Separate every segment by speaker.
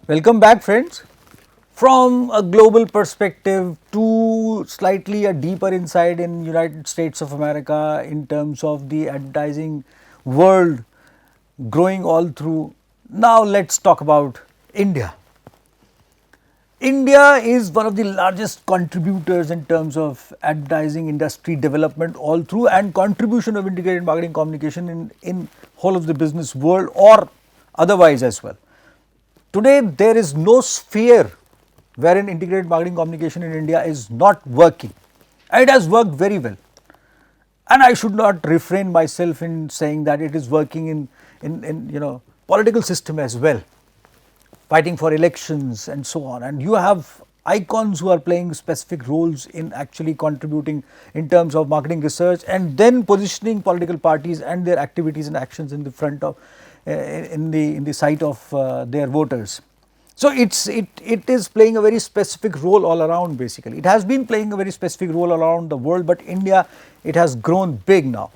Speaker 1: Welcome back, friends. From a global perspective to slightly a deeper insight in United States of America in terms of the advertising world growing all through. Now let's talk about India. India is one of the largest contributors in terms of advertising industry development all through and contribution of integrated marketing communication in whole of the business world or otherwise as well. Today, there is no sphere wherein integrated marketing communication in India is not working. It has worked very well. And I should not refrain myself in saying that it is working in political system as well, fighting for elections and so on. And you have icons who are playing specific roles in actually contributing in terms of marketing research and then positioning political parties and their activities and actions in the front of in the sight of their voters. So it is playing a very specific role all around. Basically, it has been playing a very specific role all around the world, but India, it has grown big now.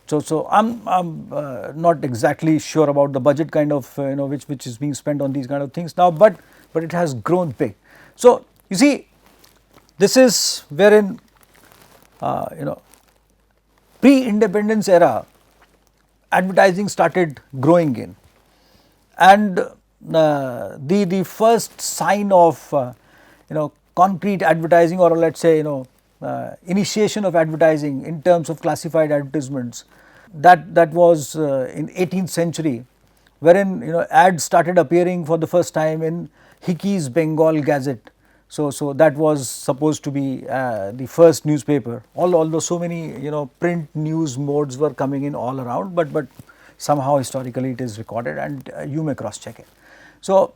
Speaker 1: So I'm not exactly sure about the budget kind of which is being spent on these kind of things now, but it has grown big. So you see, this is wherein pre-independence era advertising started growing in, and the first sign of concrete advertising, or let's say initiation of advertising in terms of classified advertisements, that was in 18th century, wherein ads started appearing for the first time in Hickey's Bengal Gazette. So that was supposed to be the first newspaper. Although so many print news modes were coming in all around, but somehow historically it is recorded, and you may cross check it. So,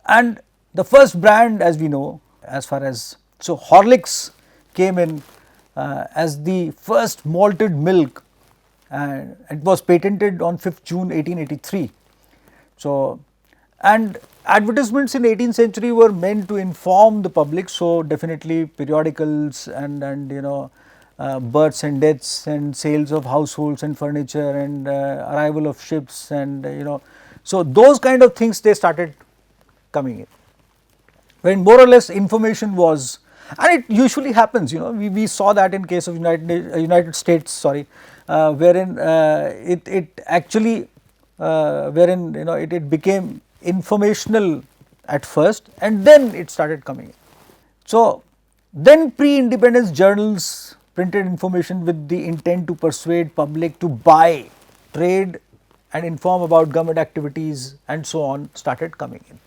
Speaker 1: and the first brand, as we know, as far as Horlicks came in as the first malted milk, and it was patented on 5th June 1883. So, and advertisements in 18th century were meant to inform the public. So definitely periodicals and births and deaths and sales of households and furniture and arrival of ships and so those kind of things they started coming in, when more or less information was, and it usually happens, we saw that in case of United States, sorry, wherein it actually wherein it became informational at first and then it started coming in. So then pre-independence journals printed information with the intent to persuade public to buy, trade and inform about government activities and so on started coming in.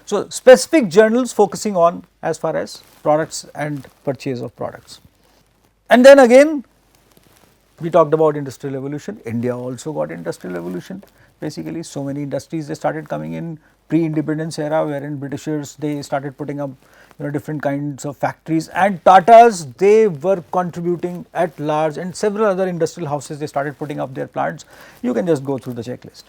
Speaker 1: So specific journals focusing on as far as products and purchase of products. And then again we talked about industrial revolution. India also got industrial revolution. Basically, so many industries they started coming in pre-independence era, wherein Britishers they started putting up different kinds of factories, and Tatas they were contributing at large, and several other industrial houses they started putting up their plants. You can just go through the checklist.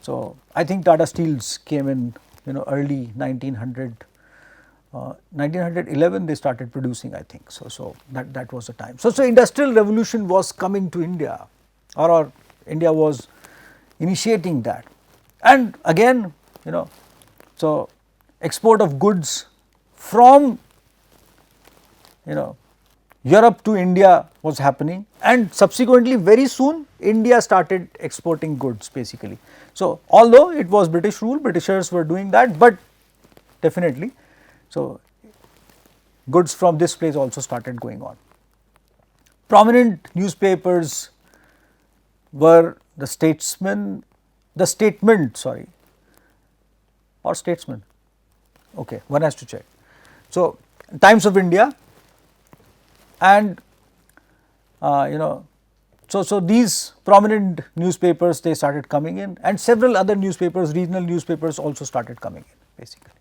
Speaker 1: So I think Tata Steels came in early 1911 they started producing, I think. So that was the time. So industrial revolution was coming to India, or India was initiating that, and again so export of goods from Europe to India was happening, and subsequently very soon India started exporting goods basically. So although it was British rule, Britishers were doing that, but definitely so goods from this place also started going on. Prominent newspapers were the Statesman, the Statement, sorry, or Statesman. Okay, one has to check. So Times of India, and so these prominent newspapers they started coming in, and several other newspapers, regional newspapers also started coming in basically.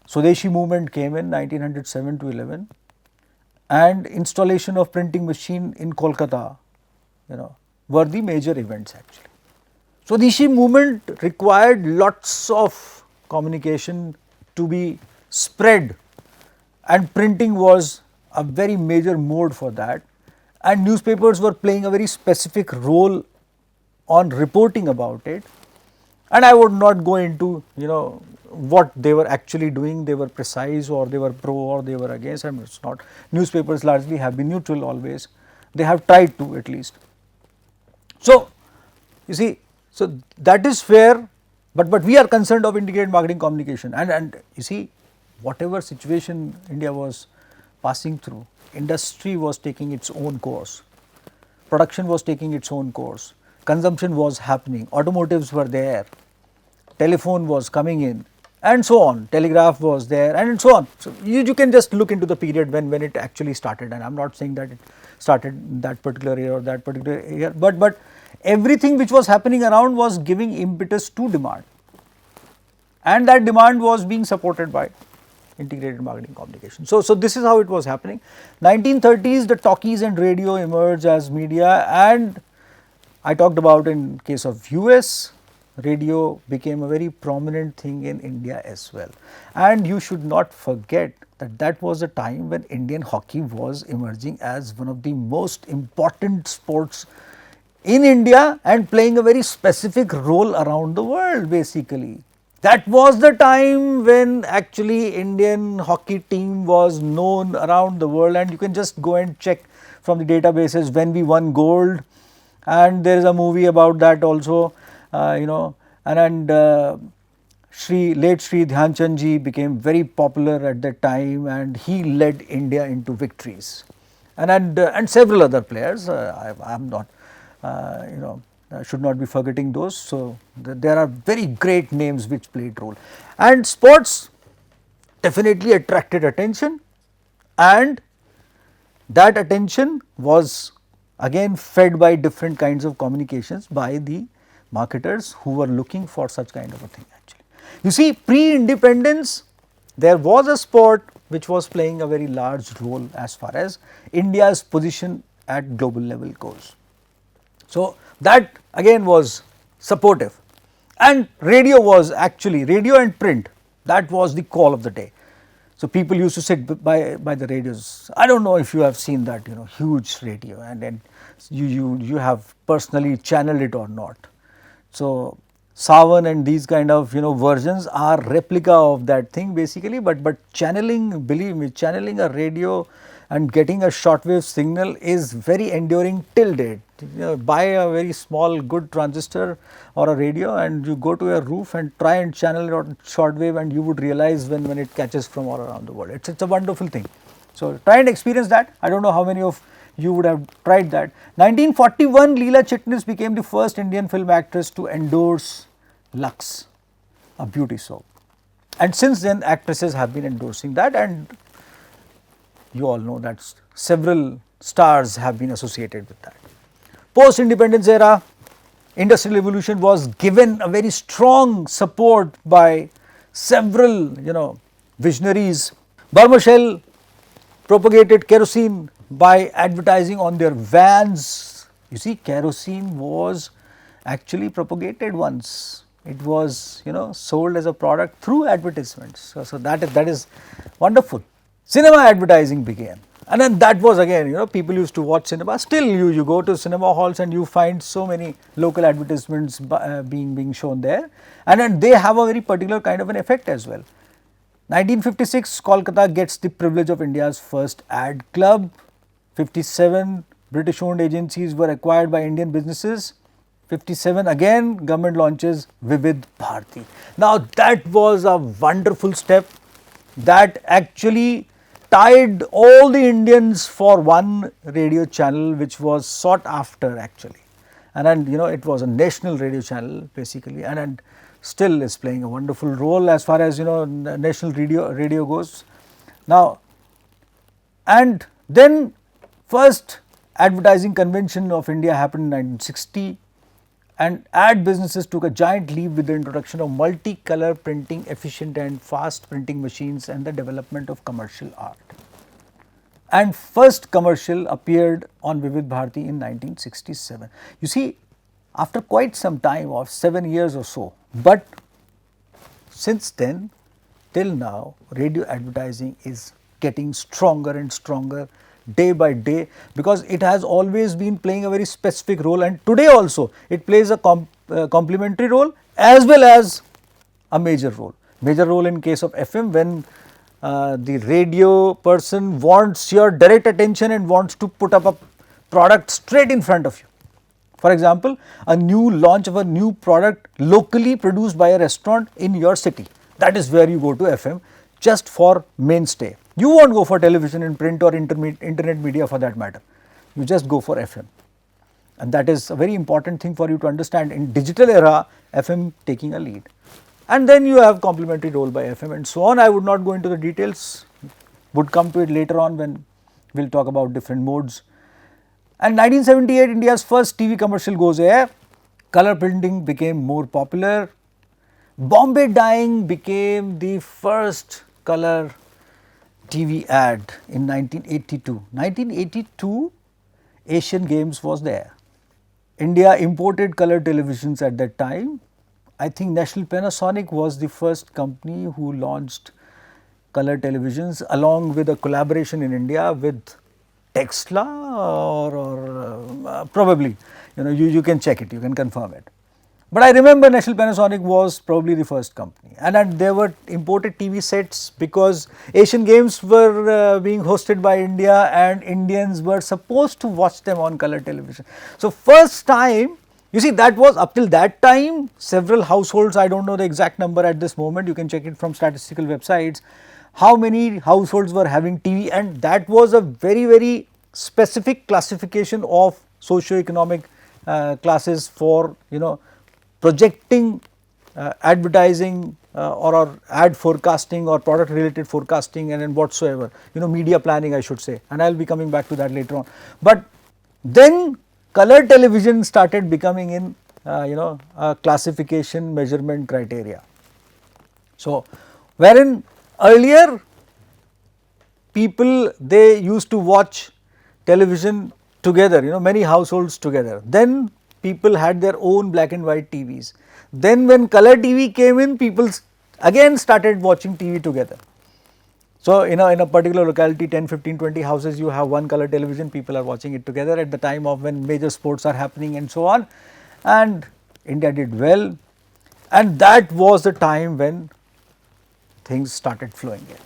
Speaker 1: Swadeshi movement came in 1907 to 11, and installation of printing machine in Kolkata, were the major events actually. Swadeshi movement required lots of communication to be spread, and printing was a very major mode for that, and newspapers were playing a very specific role on reporting about it. And I would not go into what they were actually doing, they were precise or they were pro or they were against. I mean, it's not. Newspapers largely have been neutral always. They have tried to at least. So, you see, so that is where, but we are concerned of integrated marketing communication, and you see, whatever situation India was passing through, industry was taking its own course, production was taking its own course, consumption was happening, automotives were there, telephone was coming in, and so on, telegraph was there, and so on. So, you can just look into the period when it actually started, and I am not saying that it started in that particular year or that particular year, but everything which was happening around was giving impetus to demand, and that demand was being supported by integrated marketing communication. So, this is how it was happening. 1930s, the talkies and radio emerged as media, and I talked about in case of US, radio became a very prominent thing in India as well. And you should not forget that that was a time when Indian hockey was emerging as one of the most important sports in India and playing a very specific role around the world basically. That was the time when actually Indian hockey team was known around the world, and you can just go and check from the databases when we won gold, and there is a movie about that also, you know, and late Sri Dhyan Chand ji became very popular at that time, and he led India into victories, and several other players. I am not, you know, should not be forgetting those. So, there are very great names which played role, and sports definitely attracted attention, and that attention was again fed by different kinds of communications by the marketers who were looking for such kind of a thing actually. You see, pre-independence there was a sport which was playing a very large role as far as India's position at global level goes. So, that again was supportive, and radio was actually, radio and print, that was the call of the day. So, people used to sit by the radios. I do not know if you have seen that, you know, huge radio, and then you have personally channeled it or not. So, Savan and these kind of, you know, versions are replica of that thing basically, but channeling, believe me, channeling a radio and getting a shortwave signal is very enduring till date. You know, buy a very small good transistor or a radio and you go to your roof and try and channel it on shortwave, and you would realize when it catches from all around the world. It's a wonderful thing. So, try and experience that. I do not know how many of you would have tried that. 1941, Leela Chitnis became the first Indian film actress to endorse Lux, a beauty soap, and since then actresses have been endorsing that, and you all know that several stars have been associated with that. Post independence era, industrial revolution was given a very strong support by several, you know, visionaries. Burmah propagated kerosene by advertising on their vans. You see, kerosene was actually propagated once. It was, you know, sold as a product through advertisements. So that is wonderful. Cinema advertising began, and then that was again, you know, people used to watch cinema. Still you go to cinema halls and you find so many local advertisements being shown there, and then they have a very particular kind of an effect as well. 1956, Kolkata gets the privilege of India's first ad club. 57, British owned agencies were acquired by Indian businesses. 57, again government launches Vividh Bharati. Now that was a wonderful step that actually tied all the Indians for one radio channel, which was sought after actually, and then, you know, it was a national radio channel basically, and still is playing a wonderful role as far as, you know, national radio goes. Now, and then first advertising convention of India happened in 1960, and ad businesses took a giant leap with the introduction of multi-color printing, efficient and fast printing machines, and the development of commercial art. And first commercial appeared on Vividh Bharati in 1967. You see, after quite some time of 7 years or so, but since then till now radio advertising is getting stronger and stronger day by day, because it has always been playing a very specific role, and today also it plays a complementary role as well as a major role. Major role in case of FM when the radio person wants your direct attention and wants to put up a product straight in front of you. For example, a new launch of a new product locally produced by a restaurant in your city. That is where you go to FM just for mainstay. You won't go for television and print or internet media for that matter. You just go for FM. And that is a very important thing for you to understand in digital era, FM taking a lead. And then you have complementary role by FM and so on. I would not go into the details, would come to it later on when we will talk about different modes. And 1978, India's first TV commercial goes air, color printing became more popular, Bombay dyeing became the first color TV ad in 1982. 1982, Asian Games was there. India imported color televisions at that time. I think National Panasonic was the first company who launched color televisions along with a collaboration in India with Texla or probably, you can check it, you can confirm it. But I remember National Panasonic was probably the first company, and there were imported TV sets because Asian Games were being hosted by India and Indians were supposed to watch them on color television. So, first time, you see, that was up till that time several households, I do not know the exact number at this moment, you can check it from statistical websites, how many households were having TV, and that was a very specific classification of socio-economic classes for projecting advertising or ad forecasting or product related forecasting and whatsoever, media planning I should say, and I will be coming back to that later on. But then color television started becoming in a classification measurement criteria. So, wherein earlier people, they used to watch television together, many households together. Then people had their own black and white TVs. Then when color TV came in, people again started watching TV together. So, in a particular locality, 10, 15, 20 houses, you have one color television, people are watching it together at the time of when major sports are happening and so on, and India did well, and that was the time when things started flowing in.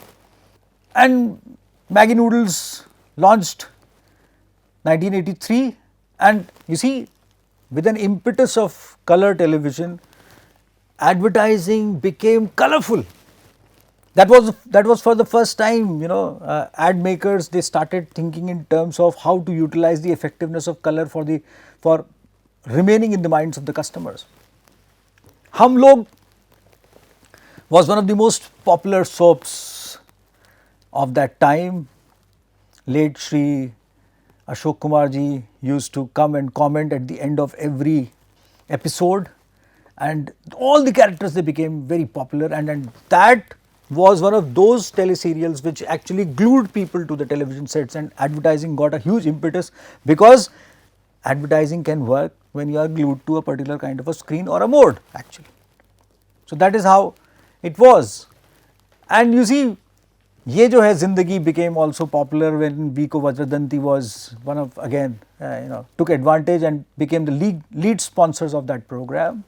Speaker 1: And Maggi noodles launched 1983, and you see, with an impetus of color television, advertising became colorful. That was for the first time, ad makers, they started thinking in terms of how to utilize the effectiveness of color for remaining in the minds of the customers. Hum Log was one of the most popular soaps of that time. Late Shri Ashok Kumar ji used to come and comment at the end of every episode, and all the characters, they became very popular, and that was one of those teleserials which actually glued people to the television sets, and advertising got a huge impetus because advertising can work when you are glued to a particular kind of a screen or a mode actually. So, that is how it was. And you see, Ye Jo Hai Zindagi became also popular when Vico Vajradanti was one of, again, took advantage and became the lead sponsors of that program.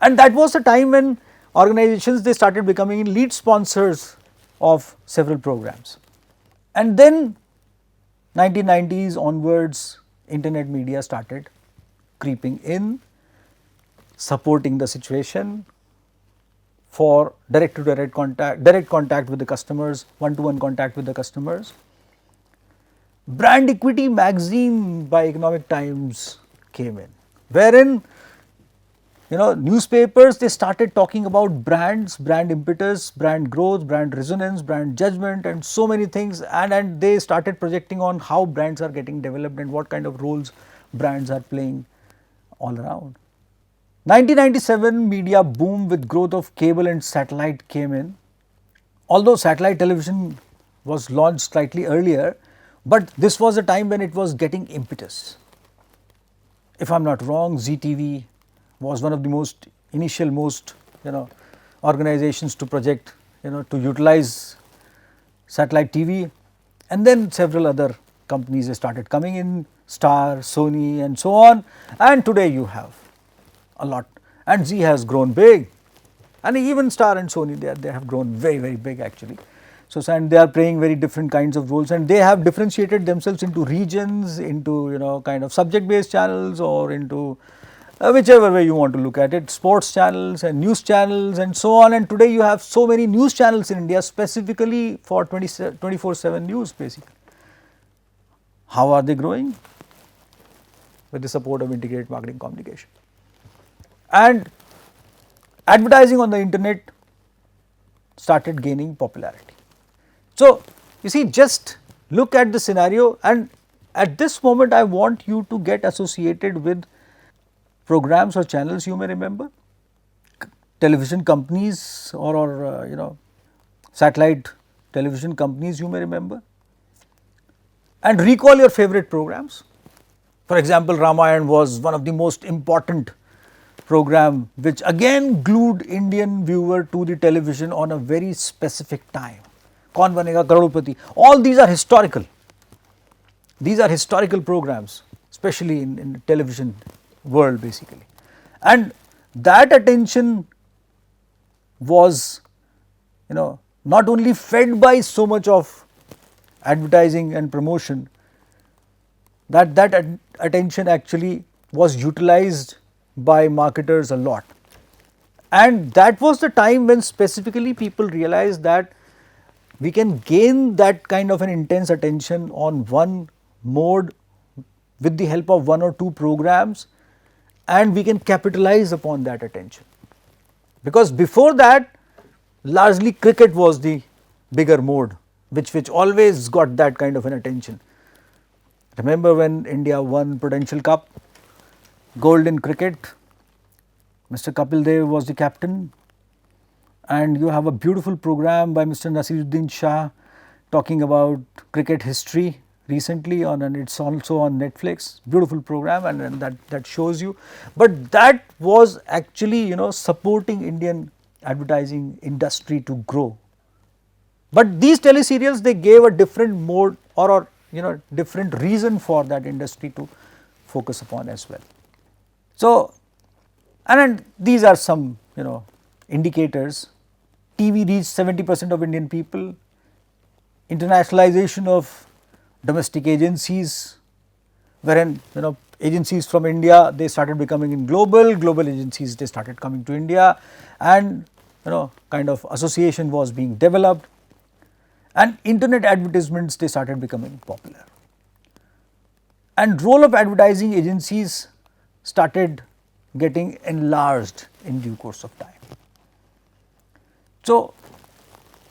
Speaker 1: And that was the time when organizations, they started becoming lead sponsors of several programs. And then 1990s onwards, internet media started creeping in, supporting the situation for direct contact with the customers, one-to-one contact with the customers. Brand Equity magazine by Economic Times came in, wherein newspapers, they started talking about brands, brand impetus, brand growth, brand resonance, brand judgment, and so many things, and they started projecting on how brands are getting developed and what kind of roles brands are playing all around. 1997 media boom with growth of cable and satellite came in. Although satellite television was launched slightly earlier, but this was a time when it was getting impetus. If I am not wrong, ZTV was one of the initial organizations to project, to utilize satellite TV, and then several other companies started coming in, Star, Sony and so on, and today you have a lot, and Zee has grown big. and even Star and Sony, they have grown very big actually. So, and they are playing very different kinds of roles, and they have differentiated themselves into regions, into kind of subject based channels, or into whichever way you want to look at it, sports channels and news channels and so on. And today you have so many news channels in India specifically for 24/7 news basically. How are they growing? With the support of integrated marketing communication. And advertising on the internet started gaining popularity. So, you see, just look at the scenario, and at this moment I want you to get associated with programs or channels you may remember, television companies, or satellite television companies you may remember, and recall your favorite programs. For example, Ramayana was one of the most important program which again glued Indian viewer to the television on a very specific time. Kaun Banega Crorepati, all these are historical. These are historical programs, especially in the television world basically. And that attention was not only fed by so much of advertising and promotion, that attention actually was utilized by marketers a lot. And that was the time when specifically people realized that we can gain that kind of an intense attention on one mode with the help of one or two programs, and we can capitalize upon that attention. Because before that, largely cricket was the bigger mode which always got that kind of an attention. Remember when India won Prudential Cup, gold in cricket, Mr. Kapil Dev was the captain, and you have a beautiful program by Mr. Naseeruddin Shah talking about cricket history recently and it's also on Netflix, beautiful program, and that shows you. But that was actually supporting Indian advertising industry to grow. But these teleserials, they gave a different mode or different reason for that industry to focus upon as well. So, and these are some indicators. TV reached 70% of Indian people, internationalization of domestic agencies, wherein agencies from India, they started becoming global agencies, they started coming to India, and kind of association was being developed, and internet advertisements, they started becoming popular, and role of advertising agencies started getting enlarged in due course of time. So,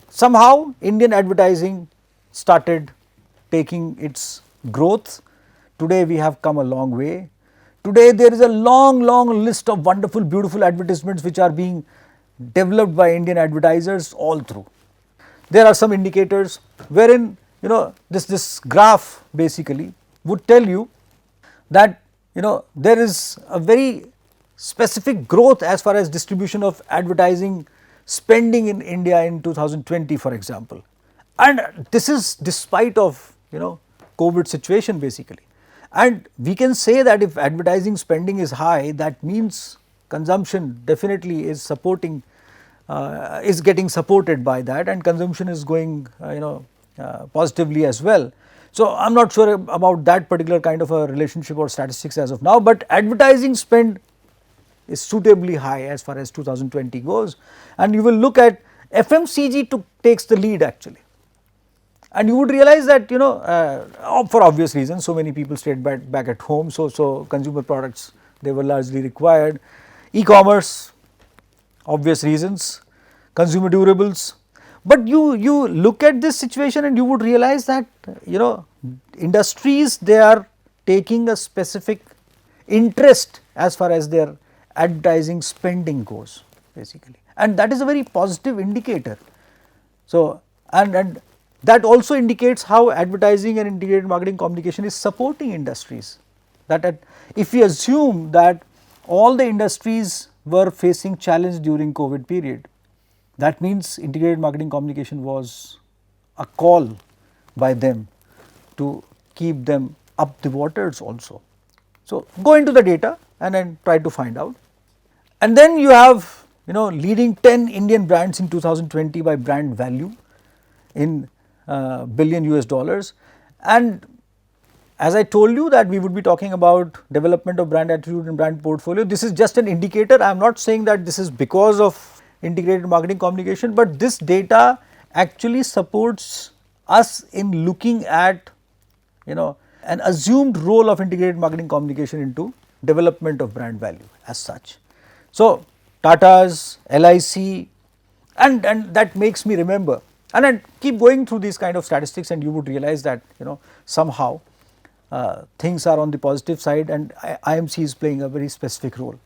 Speaker 1: somehow Indian advertising started taking its growth. Today we have come a long way. Today there is a long list of wonderful, beautiful advertisements which are being developed by Indian advertisers all through. There are some indicators wherein this graph basically would tell you that there is a very specific growth as far as distribution of advertising spending in India in 2020, for example, and this is despite of COVID situation basically. And we can say that if advertising spending is high, that means consumption definitely is supporting, is getting supported by that, and consumption is going positively as well. So, I am not sure about that particular kind of a relationship or statistics as of now, but advertising spend is suitably high as far as 2020 goes, and you will look at FMCG takes the lead actually. And you would realize that for obvious reasons, so many people stayed back at home, so consumer products, they were largely required. E-commerce, obvious reasons, consumer durables. But you look at this situation and you would realize that industries, they are taking a specific interest as far as their advertising spending goes basically, and that is a very positive indicator. So, and that also indicates how advertising and integrated marketing communication is supporting industries. That if we assume that all the industries were facing challenge during COVID period, that means integrated marketing communication was a call by them to keep them up the waters also. So, go into the data and then try to find out. And then you have leading 10 Indian brands in 2020 by brand value in billion US dollars. And as I told you that we would be talking about development of brand attitude and brand portfolio, this is just an indicator. I am not saying that this is because of integrated marketing communication, but this data actually supports us in looking at an assumed role of integrated marketing communication into development of brand value as such. So, Tata's, LIC, and that makes me remember, and I keep going through these kind of statistics, and you would realize that somehow things are on the positive side, and IMC is playing a very specific role.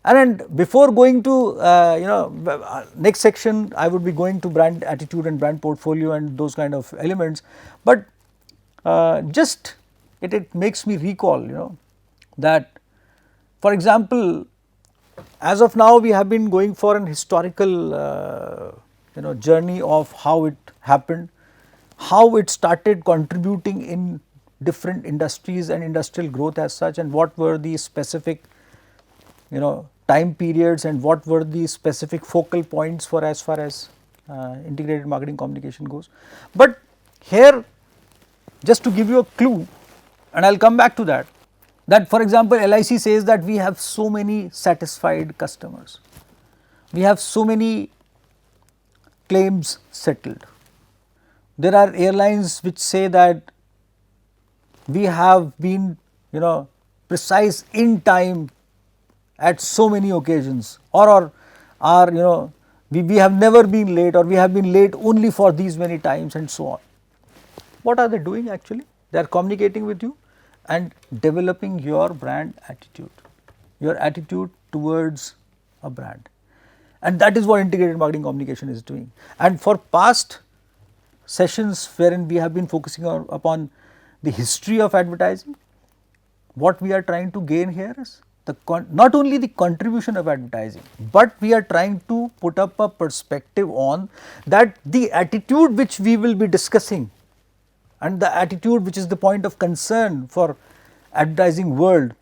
Speaker 1: And before going to next section, I would be going to brand attitude and brand portfolio and those kind of elements, but just it makes me recall that, for example, as of now we have been going for an historical journey of how it happened, how it started contributing in different industries and industrial growth as such, and what were the specific time periods and what were the specific focal points for as far as integrated marketing communication goes. But here, just to give you a clue, and I will come back to that for example, LIC says that we have so many satisfied customers, we have so many claims settled. There are airlines which say that we have been precise in time at so many occasions, or we have never been late, or we have been late only for these many times, and so on. What are they doing actually? They are communicating with you and developing your brand attitude, your attitude towards a brand, and that is what integrated marketing communication is doing. And for past sessions wherein we have been focusing upon the history of advertising, what we are trying to gain here is not only the contribution of advertising, but we are trying to put up a perspective on that the attitude which we will be discussing, and the attitude which is the point of concern for advertising world,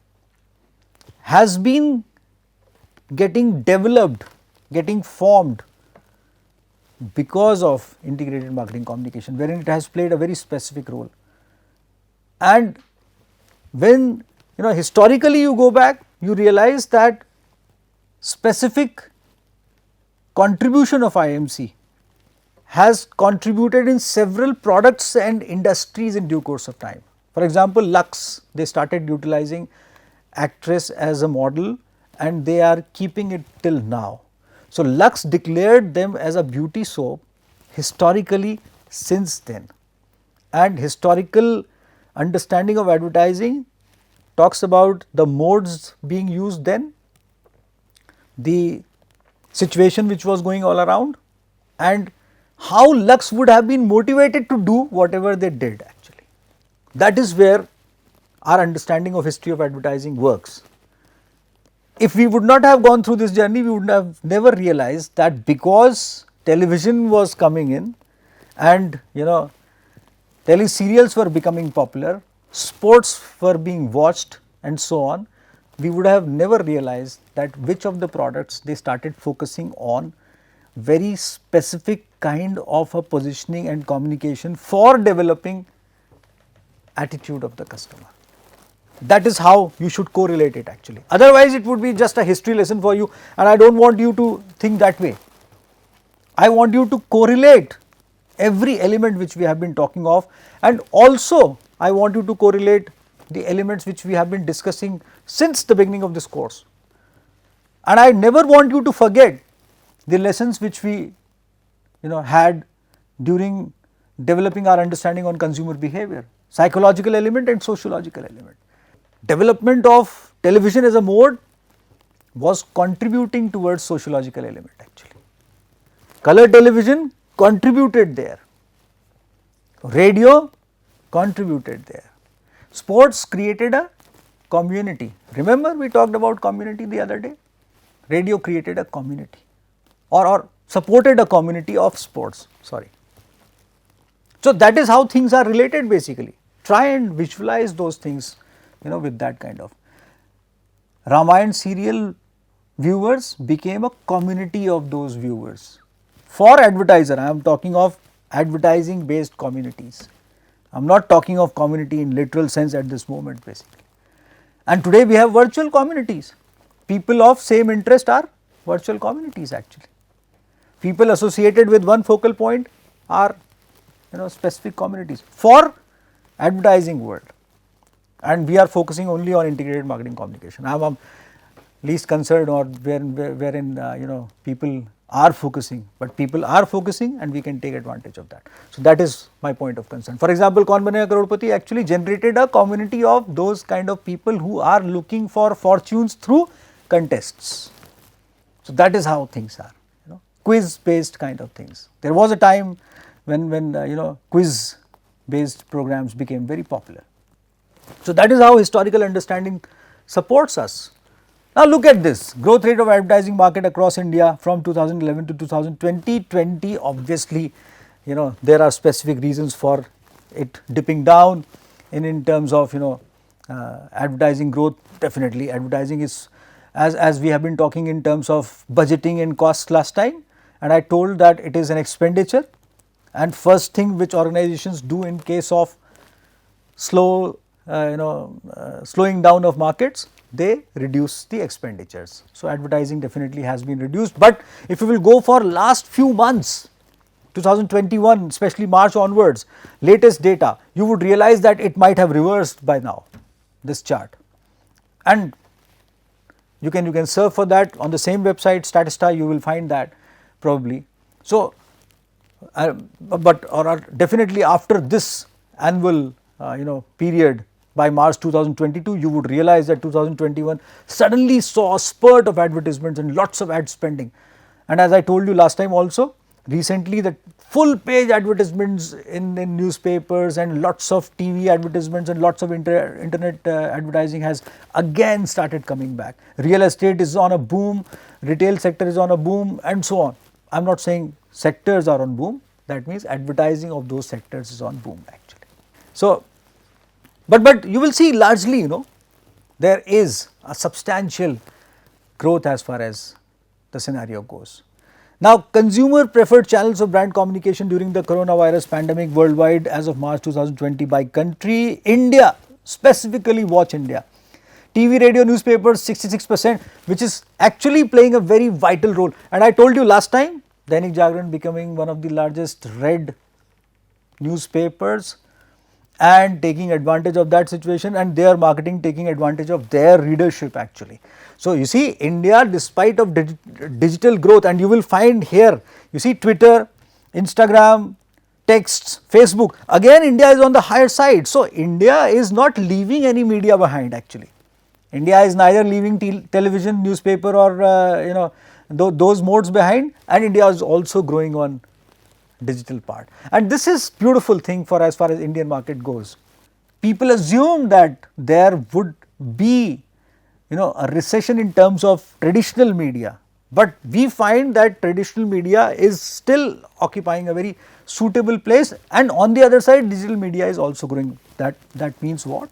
Speaker 1: has been getting developed, getting formed because of integrated marketing communication, wherein it has played a very specific role. And when historically you go back, you realize that specific contribution of IMC has contributed in several products and industries in due course of time. For example, Lux, they started utilizing actress as a model, and they are keeping it till now. So, Lux declared them as a beauty soap historically since then, and historical understanding of advertising talks about the modes being used then, the situation which was going all around, and how Lux would have been motivated to do whatever they did actually. That is where our understanding of history of advertising works. If we would not have gone through this journey, we would have never realized that because television was coming in and teleserials were becoming popular, sports were being watched and so on, we would have never realized that which of the products they started focusing on very specific kind of a positioning and communication for developing attitude of the customer. That is how you should correlate it actually. Otherwise, it would be just a history lesson for you, and I do not want you to think that way. I want you to correlate every element which we have been talking of, and also I want you to correlate the elements which we have been discussing since the beginning of this course. And I never want you to forget the lessons which we had during developing our understanding on consumer behavior, psychological element and sociological element. Development of television as a mode was contributing towards sociological element actually. Color television contributed there, radio contributed there, sports created a community. Remember we talked about community the other day, radio created a community or supported a community of sports, sorry. So that is how things are related basically. Try and visualize those things with that kind of. Ramayana serial viewers became a community of those viewers. For advertiser, I am talking of advertising based communities. I am not talking of community in literal sense at this moment basically. And today we have virtual communities. People of same interest are virtual communities actually. People associated with one focal point are specific communities for advertising world, and we are focusing only on integrated marketing communication. I am least concerned or wherein people are focusing, but people are focusing and we can take advantage of that. So, that is my point of concern. For example, Kaun Banega Crorepati actually generated a community of those kind of people who are looking for fortunes through contests. So, that is how things are, quiz based kind of things. There was a time when quiz based programs became very popular. So, that is how historical understanding supports us. Now, look at this growth rate of advertising market across India from 2011 to 2020. Obviously, there are specific reasons for it dipping down in terms of advertising growth. Definitely advertising is, as we have been talking in terms of budgeting and costs last time, and I told that it is an expenditure, and first thing which organizations do in case of slowing down of markets, they reduce the expenditures. So, advertising definitely has been reduced, but if you will go for last few months 2021 especially March onwards latest data, you would realize that it might have reversed by now, this chart, and you can surf for that on the same website Statista, you will find that probably. So, or definitely after this annual period by March 2022, you would realize that 2021 suddenly saw a spurt of advertisements and lots of ad spending. And as I told you last time also, recently the full page advertisements in newspapers and lots of TV advertisements and lots of internet advertising has again started coming back. Real estate is on a boom, retail sector is on a boom, and so on. I am not saying sectors are on boom, that means advertising of those sectors is on boom actually. So, but you will see largely there is a substantial growth as far as the scenario goes. Now, consumer preferred channels of brand communication during the coronavirus pandemic worldwide as of March 2020 by country, India, specifically watch India. TV, radio, newspapers 66%, which is actually playing a very vital role, and I told you last time Dainik Jagran becoming one of the largest read newspapers and taking advantage of that situation, and their marketing taking advantage of their readership actually. So, you see India despite of digital growth, and you will find here you see Twitter, Instagram, texts, Facebook, again India is on the higher side. So, India is not leaving any media behind actually. India is neither leaving television, newspaper or those modes behind, and India is also growing on digital part, and this is beautiful thing for as far as Indian market goes. People assume that there would be a recession in terms of traditional media, but we find that traditional media is still occupying a very suitable place, and on the other side digital media is also growing. That means what?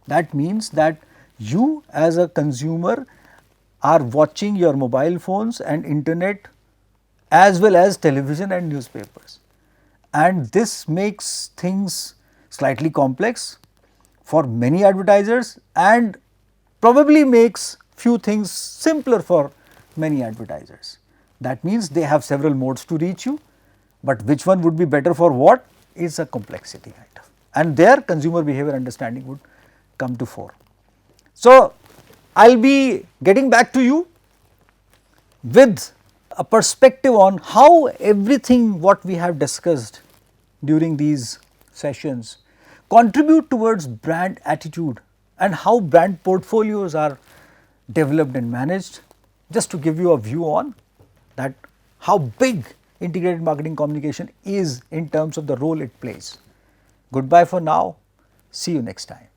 Speaker 1: That means that you as a consumer are watching your mobile phones and internet as well as television and newspapers, and this makes things slightly complex for many advertisers and probably makes few things simpler for many advertisers. That means they have several modes to reach you, but which one would be better for what is a complexity kind of, and there consumer behavior understanding would come to fore. So, I will be getting back to you with a perspective on how everything what we have discussed during these sessions contribute towards brand attitude and how brand portfolios are developed and managed, just to give you a view on that how big integrated marketing communication is in terms of the role it plays. Goodbye for now, see you next time.